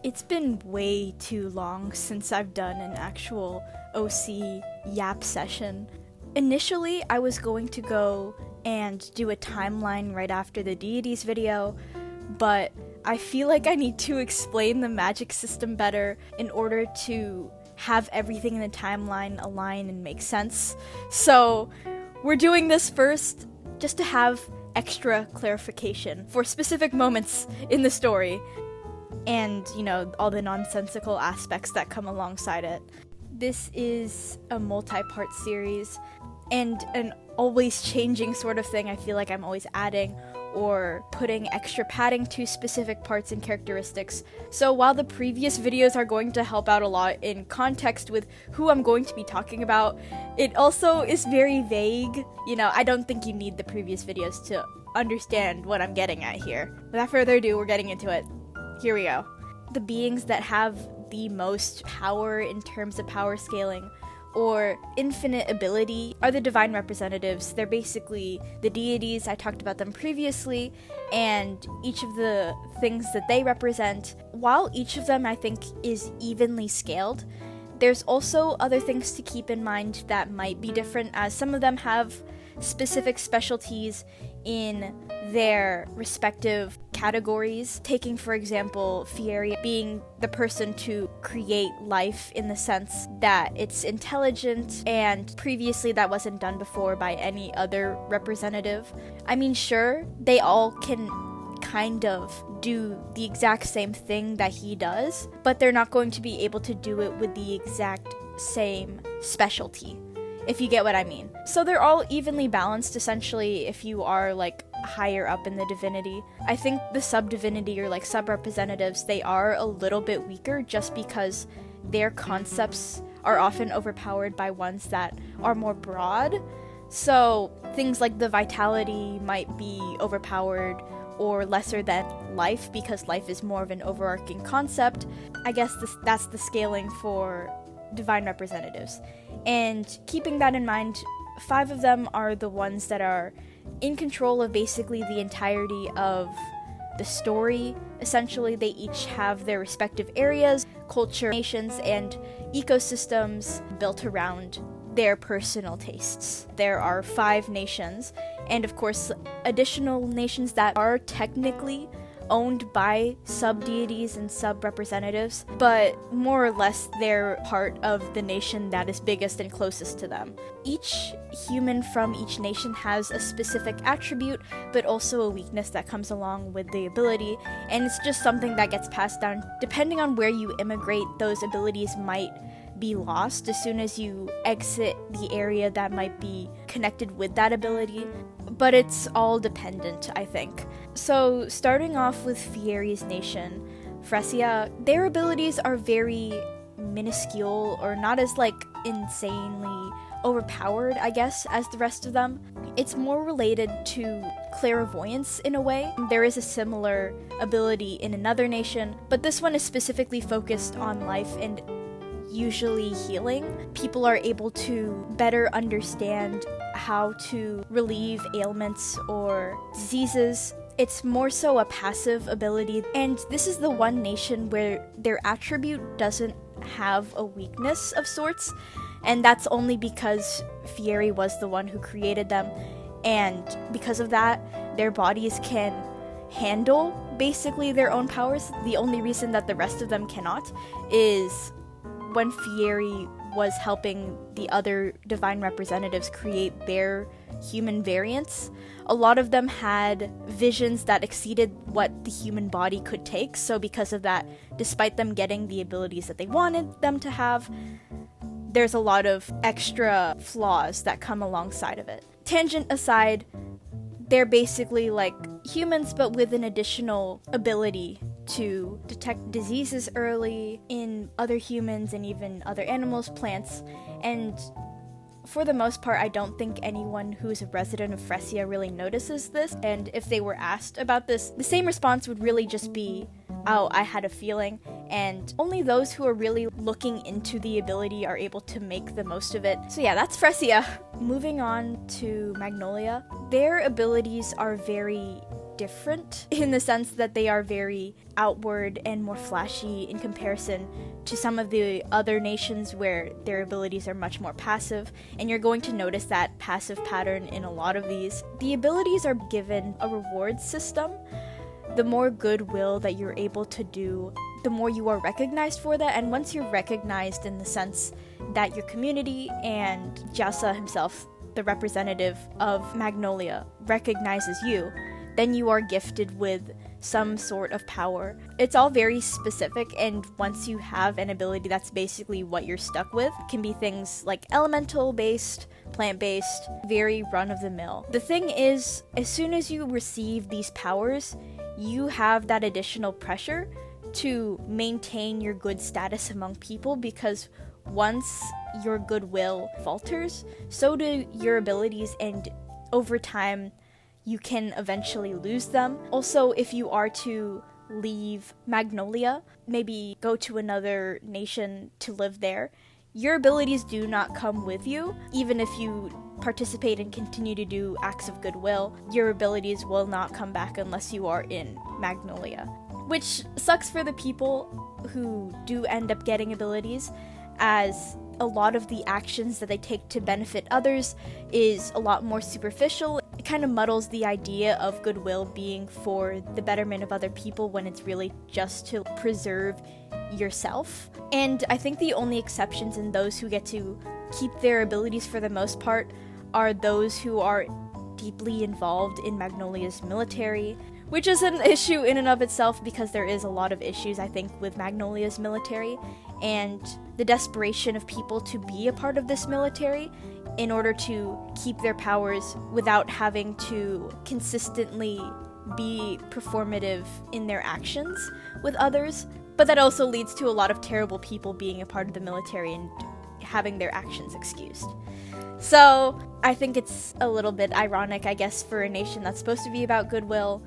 It's been way too long since I've done an actual OC Yap session. Initially, I was going to go and do a timeline right after the deities video, but I feel like I need to explain the magic system better in order to have everything in the timeline align and make sense. So we're doing this first just to have extra clarification for specific moments in the story. And, you know, all the nonsensical aspects that come alongside it. This is a multi-part series, and an always changing sort of thing. I feel like I'm always adding or putting extra padding to specific parts and characteristics. So while the previous videos are going to help out a lot in context with who I'm going to be talking about, it also is very vague. You know, I don't think you need the previous videos to understand what I'm getting at here. Without further ado, we're getting into it. Here we go. The beings that have the most power in terms of power scaling or infinite ability are the divine representatives. They're basically the deities. I talked about them previously, and each of the things that they represent, while each of them I think is evenly scaled, there's also other things to keep in mind that might be different, as some of them have specific specialties in their respective categories. Taking, for example, Fieri being the person to create life in the sense that it's intelligent, and previously that wasn't done before by any other representative. I mean, sure, they all can kind of do the exact same thing that he does, but they're not going to be able to do it with the exact same specialty, if you get what I mean. So they're all evenly balanced, essentially, if you are, like, higher up in the divinity. I think the sub-divinity or, like, sub-representatives, they are a little bit weaker just because their concepts are often overpowered by ones that are more broad. So things like the vitality might be overpowered or lesser than life, because life is more of an overarching concept. I guess that's the scaling for divine representatives. And keeping that in mind, 5 of them are the ones that are in control of basically the entirety of the story. Essentially, they each have their respective areas, culture, nations, and ecosystems built around their personal tastes. There are 5 nations, and of course, additional nations that are technically owned by sub-deities and sub-representatives, but more or less they're part of the nation that is biggest and closest to them. Each human from each nation has a specific attribute, but also a weakness that comes along with the ability, and it's just something that gets passed down. Depending on where you immigrate, those abilities might be lost as soon as you exit the area that might be connected with that ability, but it's all dependent, I think. So starting off with Fieri's nation, Fressia, their abilities are very minuscule, or not as, like, insanely overpowered, I guess, as the rest of them. It's more related to clairvoyance in a way. There is a similar ability in another nation, but this one is specifically focused on life and usually healing. People are able to better understand how to relieve ailments or diseases. It's more so a passive ability, and this is the one nation where their attribute doesn't have a weakness of sorts, and that's only because Fieri was the one who created them, and because of that, their bodies can handle basically their own powers. The only reason that the rest of them cannot is when Fieri was helping the other divine representatives create their human variants, a lot of them had visions that exceeded what the human body could take, so because of that, despite them getting the abilities that they wanted them to have, there's a lot of extra flaws that come alongside of it. Tangent aside, they're basically like humans, but with an additional ability to detect diseases early in other humans and even other animals, plants, and for the most part, I don't think anyone who's a resident of Fressia really notices this, and if they were asked about this, the same response would really just be, oh, I had a feeling, and only those who are really looking into the ability are able to make the most of it. So yeah, that's Fressia. Moving on to Magnolia, their abilities are very different in the sense that they are very outward and more flashy in comparison to some of the other nations where their abilities are much more passive, and you're going to notice that passive pattern in a lot of these. The abilities are given a reward system. The more goodwill that you're able to do, the more you are recognized for that, and once you're recognized in the sense that your community and Jasa himself, the representative of Magnolia, recognizes you, then you are gifted with some sort of power. It's all very specific, and once you have an ability, that's basically what you're stuck with. It can be things like elemental-based, plant-based, very run-of-the-mill. The thing is, as soon as you receive these powers, you have that additional pressure to maintain your good status among people, because once your goodwill falters, so do your abilities, and over time you can eventually lose them. Also, if you are to leave Magnolia, maybe go to another nation to live there, your abilities do not come with you. Even if you participate and continue to do acts of goodwill, your abilities will not come back unless you are in Magnolia. Which sucks for the people who do end up getting abilities, as a lot of the actions that they take to benefit others is a lot more superficial. It kind of muddles the idea of goodwill being for the betterment of other people when it's really just to preserve yourself. And I think the only exceptions in those who get to keep their abilities for the most part are those who are deeply involved in Magnolia's military, which is an issue in and of itself because there is a lot of issues, I think, with Magnolia's military and the desperation of people to be a part of this military in order to keep their powers without having to consistently be performative in their actions with others. But that also leads to a lot of terrible people being a part of the military and having their actions excused. So I think it's a little bit ironic, I guess, for a nation that's supposed to be about goodwill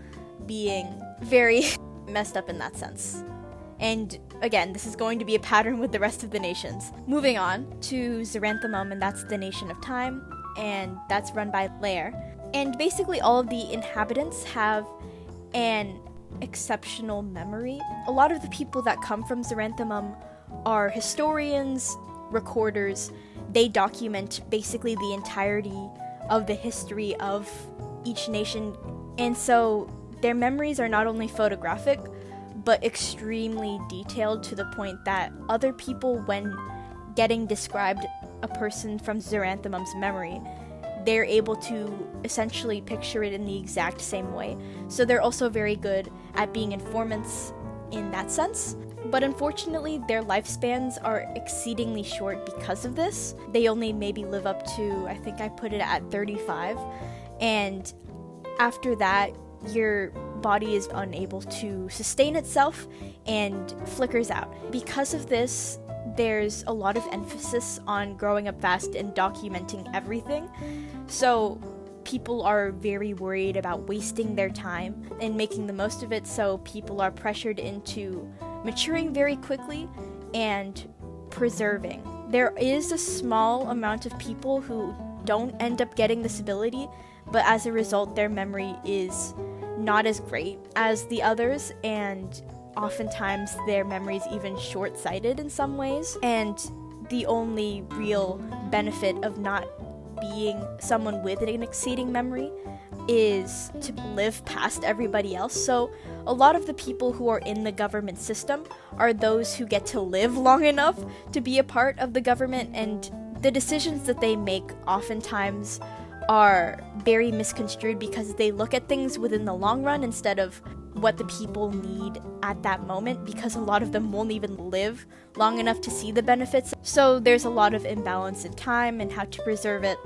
being very messed up in that sense. And again, this is going to be a pattern with the rest of the nations. Moving on to Xeranthemum, and that's the nation of time, and that's run by Lair. And basically all of the inhabitants have an exceptional memory. A lot of the people that come from Xeranthemum are historians, recorders. They document basically the entirety of the history of each nation, and so their memories are not only photographic, but extremely detailed to the point that other people, when getting described a person from Xeranthemum's memory, they're able to essentially picture it in the exact same way. So they're also very good at being informants in that sense. But unfortunately, their lifespans are exceedingly short because of this. They only maybe live up to, I think I put it at 35. And after that, your body is unable to sustain itself and flickers out. Because of this, there's a lot of emphasis on growing up fast and documenting everything. So people are very worried about wasting their time and making the most of it, so people are pressured into maturing very quickly and preserving. There is a small amount of people who don't end up getting this ability, but as a result, their memory is not as great as the others, and oftentimes their memory is even short-sighted in some ways. And the only real benefit of not being someone with an exceeding memory is to live past everybody else. So a lot of the people who are in the government system are those who get to live long enough to be a part of the government, and the decisions that they make oftentimes are very misconstrued because they look at things within the long run instead of what the people need at that moment, because a lot of them won't even live long enough to see the benefits. So there's a lot of imbalance in time and how to preserve it,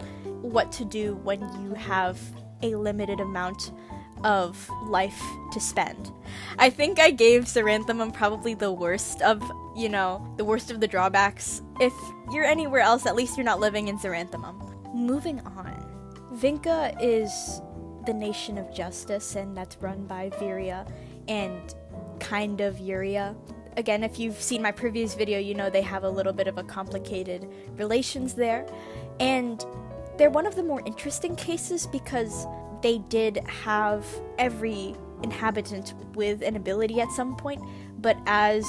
what to do when you have a limited amount of life to spend. I think I gave Xeranthemum probably the worst of, the worst of the drawbacks. If you're anywhere else, at least you're not living in Xeranthemum. Moving on. Vinca is the nation of justice, and that's run by Viria and kind of Yuria. Again, if you've seen my previous video, you know they have a little bit of a complicated relations there. And they're one of the more interesting cases because they did have every inhabitant with an ability at some point, but as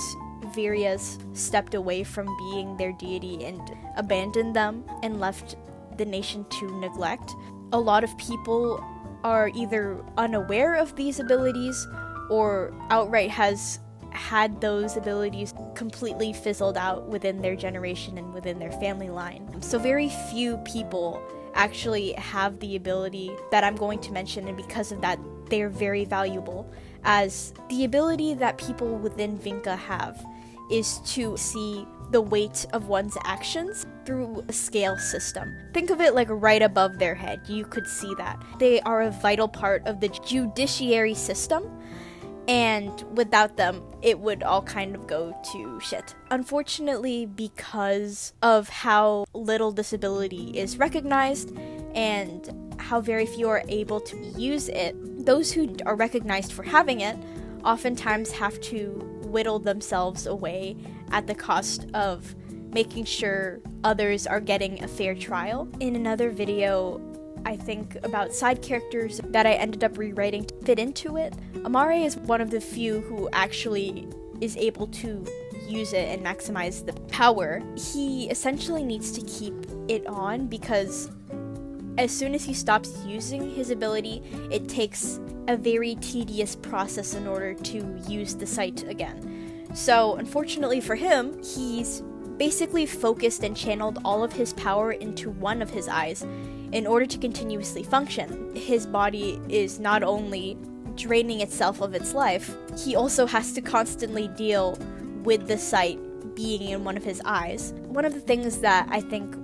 Virias stepped away from being their deity and abandoned them and left the nation to neglect, a lot of people are either unaware of these abilities or outright has had those abilities completely fizzled out within their generation and within their family line. So very few people actually have the ability that I'm going to mention, and because of that, they're very valuable, as the ability that people within Vinca have is to see the weight of one's actions through a scale system. Think of it like right above their head. You could see that. They are a vital part of the judiciary system, and without them, it would all kind of go to shit. Unfortunately, because of how little disability is recognized and how very few are able to use it, those who are recognized for having it oftentimes have to whittle themselves away at the cost of making sure others are getting a fair trial. In another video, I think, about side characters that I ended up rewriting to fit into it, Amare is one of the few who actually is able to use it and maximize the power. He essentially needs to keep it on because as soon as he stops using his ability, it takes a very tedious process in order to use the sight again. So unfortunately for him, he's basically focused and channeled all of his power into one of his eyes in order to continuously function. His body is not only draining itself of its life, he also has to constantly deal with the sight being in one of his eyes. One of the things that I think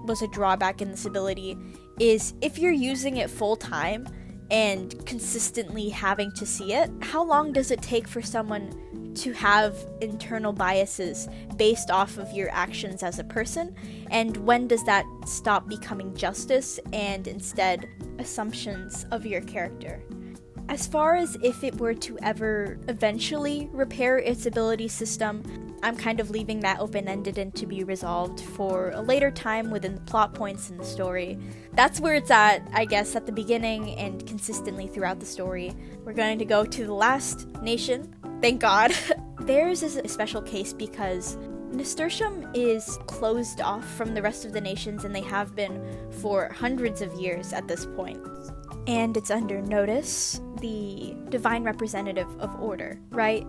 was a drawback in this ability is if you're using it full time and consistently having to see it, how long does it take for someone to have internal biases based off of your actions as a person? And when does that stop becoming justice and instead assumptions of your character? As far as if it were to ever eventually repair its ability system, I'm kind of leaving that open-ended and to be resolved for a later time within the plot points in the story. That's where it's at, I guess, at the beginning and consistently throughout the story. We're going to go to the last nation. Thank God. Theirs is a special case because Nasturtium is closed off from the rest of the nations, and they have been for hundreds of years at this point. And it's under Notice, the divine representative of order, right?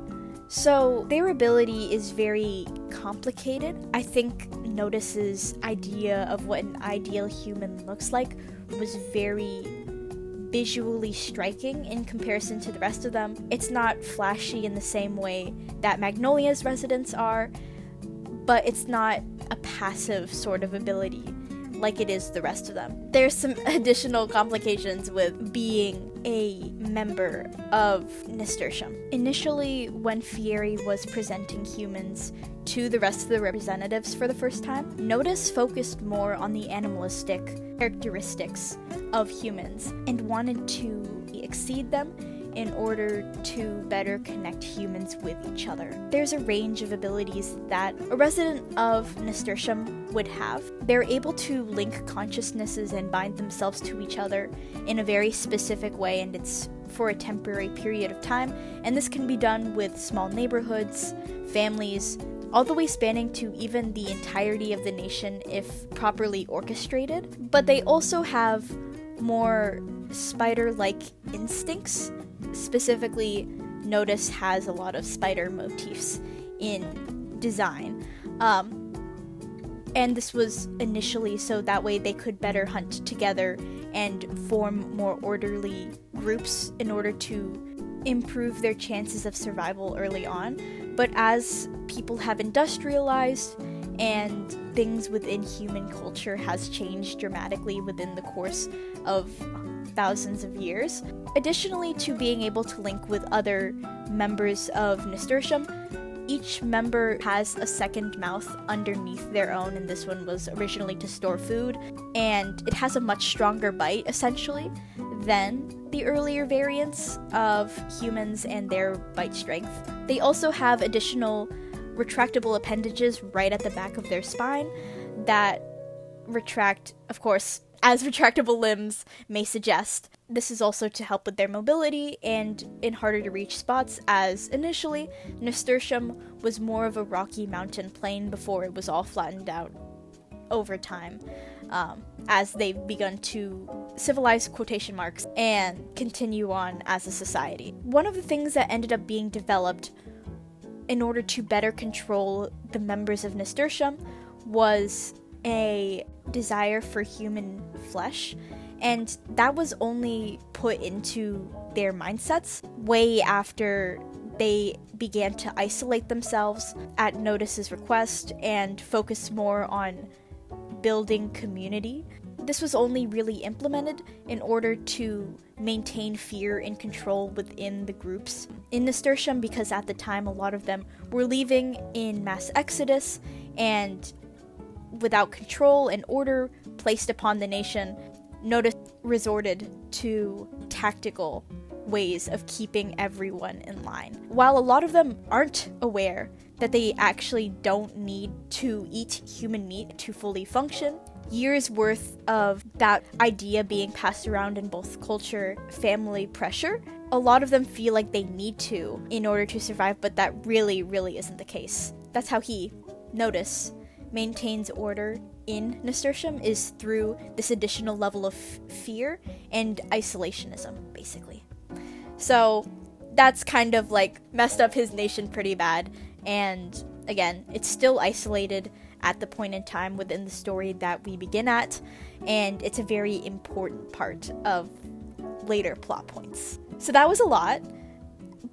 So their ability is very complicated. I think Notice's idea of what an ideal human looks like was very visually striking in comparison to the rest of them. It's not flashy in the same way that Magnolia's residents are, but it's not a passive sort of ability like it is the rest of them. There's some additional complications with being a member of Nasturtium. Initially, when Fieri was presenting humans to the rest of the representatives for the first time, Notice focused more on the animalistic characteristics of humans and wanted to exceed them in order to better connect humans with each other. There's a range of abilities that a resident of Nasturtium would have. They're able to link consciousnesses and bind themselves to each other in a very specific way, and it's for a temporary period of time, and this can be done with small neighborhoods, families, all the way spanning to even the entirety of the nation if properly orchestrated. But they also have more spider-like instincts. Specifically, Notice has a lot of spider motifs in design. And this was initially so that way they could better hunt together and form more orderly groups in order to improve their chances of survival early on. But as people have industrialized and things within human culture has changed dramatically within the course of thousands of years. Additionally to being able to link with other members of Nasturtium, each member has a second mouth underneath their own, and this one was originally to store food, and it has a much stronger bite, essentially, than the earlier variants of humans and their bite strength. They also have additional retractable appendages right at the back of their spine that retract, of course, as retractable limbs may suggest. This is also to help with their mobility and in harder to reach spots, as initially Nasturtium was more of a rocky mountain plain before it was all flattened out over time, as they've begun to civilize quotation marks and continue on as a society. One of the things that ended up being developed in order to better control the members of Nasturtium was a desire for human flesh, and that was only put into their mindsets way after they began to isolate themselves at Notice's request and focus more on building community. This was only really implemented in order to maintain fear and control within the groups in Nasturtium, because at the time a lot of them were leaving in mass exodus, and without control and order placed upon the nation, Notice resorted to tactical ways of keeping everyone in line. While a lot of them aren't aware that they actually don't need to eat human meat to fully function, years worth of that idea being passed around in both culture, family pressure, a lot of them feel like they need to in order to survive, but that really isn't the case. That's how Notice, maintains order in Nasturtium, is through this additional level of fear and isolationism, basically. So that's kind of like messed up his nation pretty bad, and again, it's still isolated at the point in time within the story that we begin at, and it's a very important part of later plot points. So that was a lot,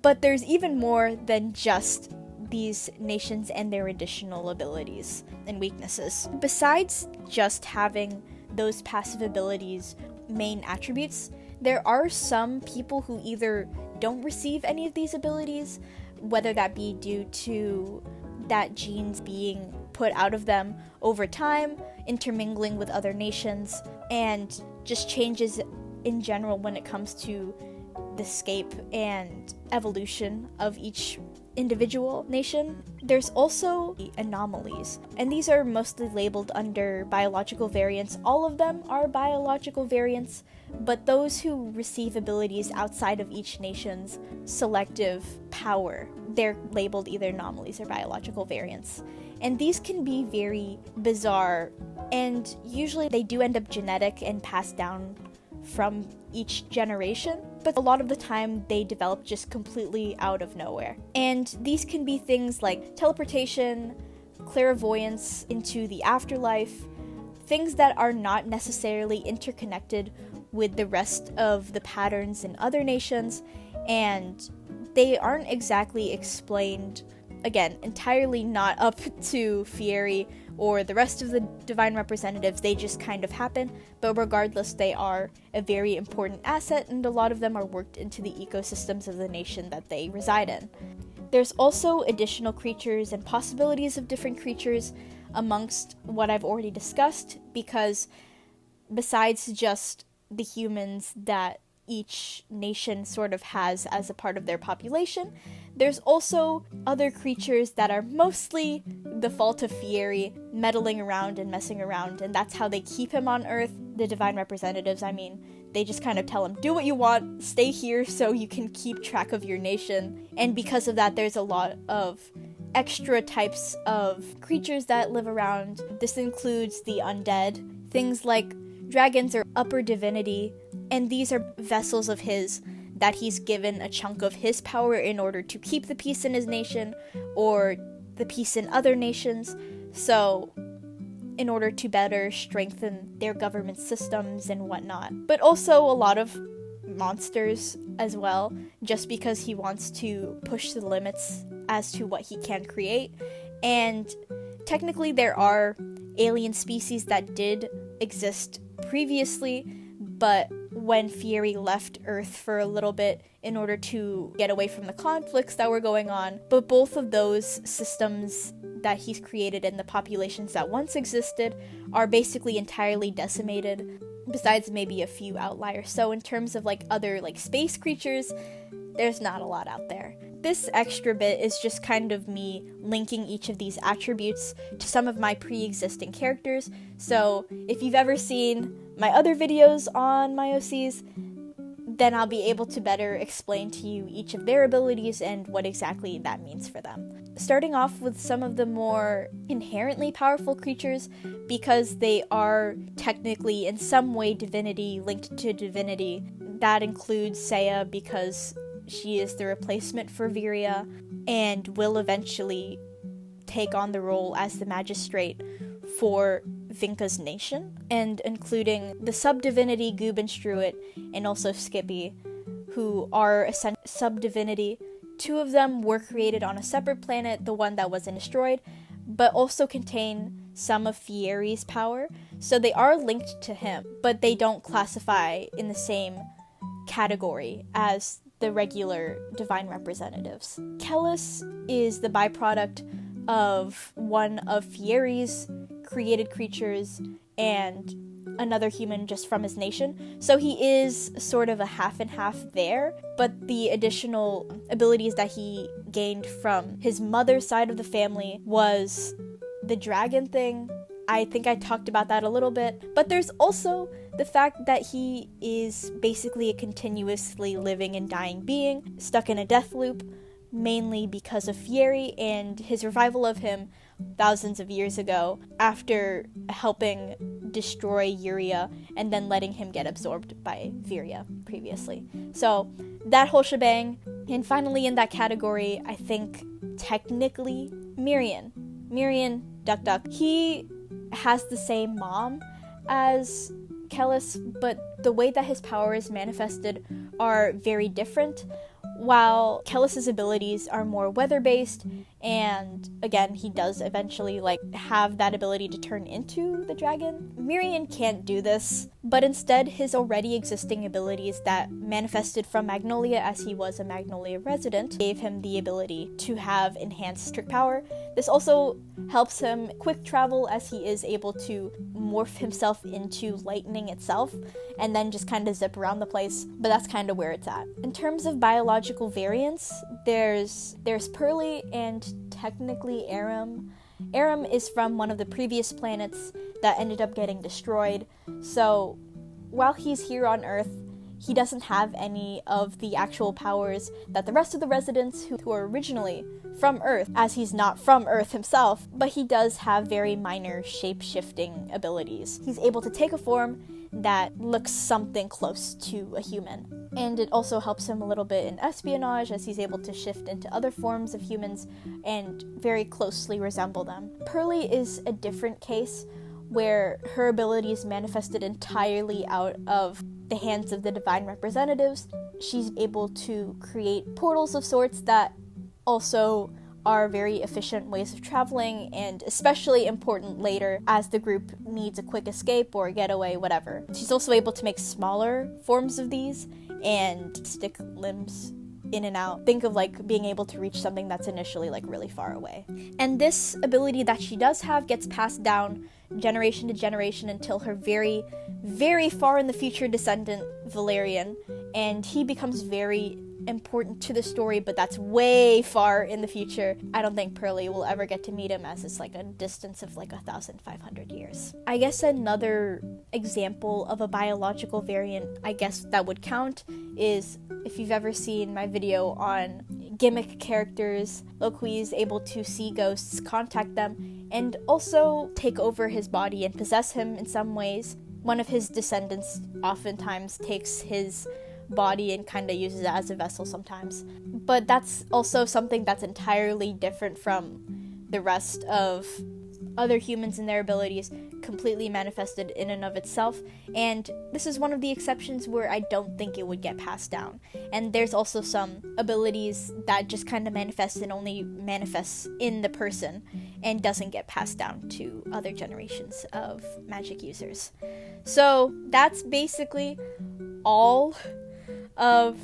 but there's even more than just these nations and their additional abilities and weaknesses. Besides just having those passive abilities' main attributes, there are some people who either don't receive any of these abilities, whether that be due to that genes being put out of them over time, intermingling with other nations, and just changes in general when it comes to the scape and evolution of each individual nation. There's also anomalies, and these are mostly labeled under biological variants. All of them are biological variants, but those who receive abilities outside of each nation's selective power, they're labeled either anomalies or biological variants. And these can be very bizarre, and usually they do end up genetic and passed down from each generation, but a lot of the time they develop just completely out of nowhere. And these can be things like teleportation, clairvoyance into the afterlife, things that are not necessarily interconnected with the rest of the patterns in other nations, and they aren't exactly explained, again, entirely not up to Fieri or the rest of the divine representatives. They just kind of happen, but regardless, they are a very important asset, and a lot of them are worked into the ecosystems of the nation that they reside in. There's also additional creatures and possibilities of different creatures amongst what I've already discussed, because besides just the humans that each nation sort of has as a part of their population, there's also other creatures that are mostly the fault of Fieri, meddling around and messing around, and that's how they keep him on Earth. The divine representatives, they just kind of tell him, do what you want, stay here so you can keep track of your nation. And because of that, there's a lot of extra types of creatures that live around. This includes the undead, things like dragons or upper divinity, and these are vessels of his that he's given a chunk of his power in order to keep the peace in his nation or the peace in other nations, so in order to better strengthen their government systems and whatnot. But also a lot of monsters as well, just because he wants to push the limits as to what he can create. And technically there are alien species that did exist previously, but when Fieri left Earth for a little bit in order to get away from the conflicts that were going on, but both of those systems that he's created and the populations that once existed are basically entirely decimated, besides maybe a few outliers. So in terms of other space creatures, there's not a lot out there. This extra bit is just kind of me linking each of these attributes to some of my pre-existing characters, so if you've ever seen my other videos on my OCs, then I'll be able to better explain to you each of their abilities and what exactly that means for them. Starting off with some of the more inherently powerful creatures, because they are technically in some way divinity linked to divinity. That includes Saya, because she is the replacement for Viria and will eventually take on the role as the magistrate for Vinca's nation, and including the sub-divinity Goob and Struit, and also Skippy, who are a sub-divinity. Two of them were created on a separate planet, the one that wasn't destroyed, but also contain some of Fieri's power, so they are linked to him, but they don't classify in the same category as the regular divine representatives. Kellis is the byproduct of one of Fieri's created creatures and another human just from his nation, so he is sort of a half and half there, but the additional abilities that he gained from his mother's side of the family was the dragon thing. I think I talked about that a little bit, but there's also the fact that he is basically a continuously living and dying being, stuck in a death loop, mainly because of Fieri and his revival of him thousands of years ago after helping destroy Yuria and then letting him get absorbed by Viria previously. So that whole shebang. And finally in that category, I think technically Mirian Duck. He has the same mom as Kellis, but the way that his powers manifested are very different. While Kellis's abilities are more weather-based, and again, he does eventually have that ability to turn into the dragon, Mirian can't do this, but instead his already existing abilities that manifested from Magnolia, as he was a Magnolia resident, gave him the ability to have enhanced trick power. This also helps him quick travel, as he is able to morph himself into lightning itself and then just kind of zip around the place, but that's kind of where it's at. In terms of biological variants, there's Pearly and technically Aram. Aram is from one of the previous planets that ended up getting destroyed, so while he's here on Earth, he doesn't have any of the actual powers that the rest of the residents who are originally from Earth, as he's not from Earth himself, but he does have very minor shape-shifting abilities. He's able to take a form that looks something close to a human. And it also helps him a little bit in espionage, as he's able to shift into other forms of humans and very closely resemble them. Pearly is a different case, where her abilities manifested entirely out of the hands of the divine representatives. She's able to create portals of sorts that also are very efficient ways of traveling, and especially important later as the group needs a quick escape or a getaway, whatever. She's also able to make smaller forms of these and stick limbs in and out. Think of being able to reach something that's initially really far away. And this ability that she does have gets passed down generation to generation until her very, very far in the future descendant, Valerian, and he becomes very important to the story, but that's way far in the future. I don't think Pearly will ever get to meet him, as it's a distance of 1,500 years. I guess another example of a biological variant, I guess that would count, is if you've ever seen my video on gimmick characters. Loki is able to see ghosts, contact them, and also take over his body and possess him in some ways. One of his descendants oftentimes takes his body and kind of uses it as a vessel sometimes. But that's also something that's entirely different from the rest of other humans and their abilities, completely manifested in and of itself, and this is one of the exceptions where I don't think it would get passed down. And there's also some abilities that just kind of manifest and only manifests in the person and doesn't get passed down to other generations of magic users. So that's basically all of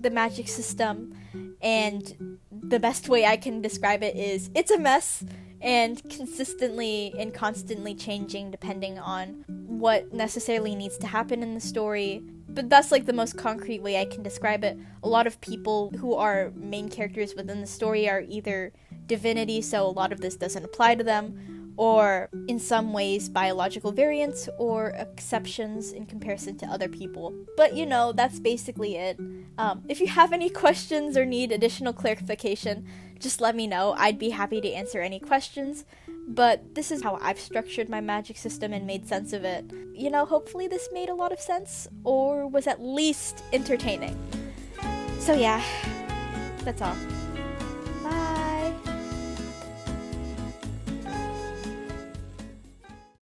the magic system, and the best way I can describe it is it's a mess and consistently and constantly changing depending on what necessarily needs to happen in the story But that's like the most concrete way I can describe it. A lot of people who are main characters within the story are either divinity, so a lot of this doesn't apply to them, or in some ways biological variants or exceptions in comparison to other people. But you know, that's basically it. If you have any questions or need additional clarification, just let me know. I'd be happy to answer any questions. But this is how I've structured my magic system and made sense of it. You know, hopefully this made a lot of sense, or was at least entertaining. So yeah, that's all.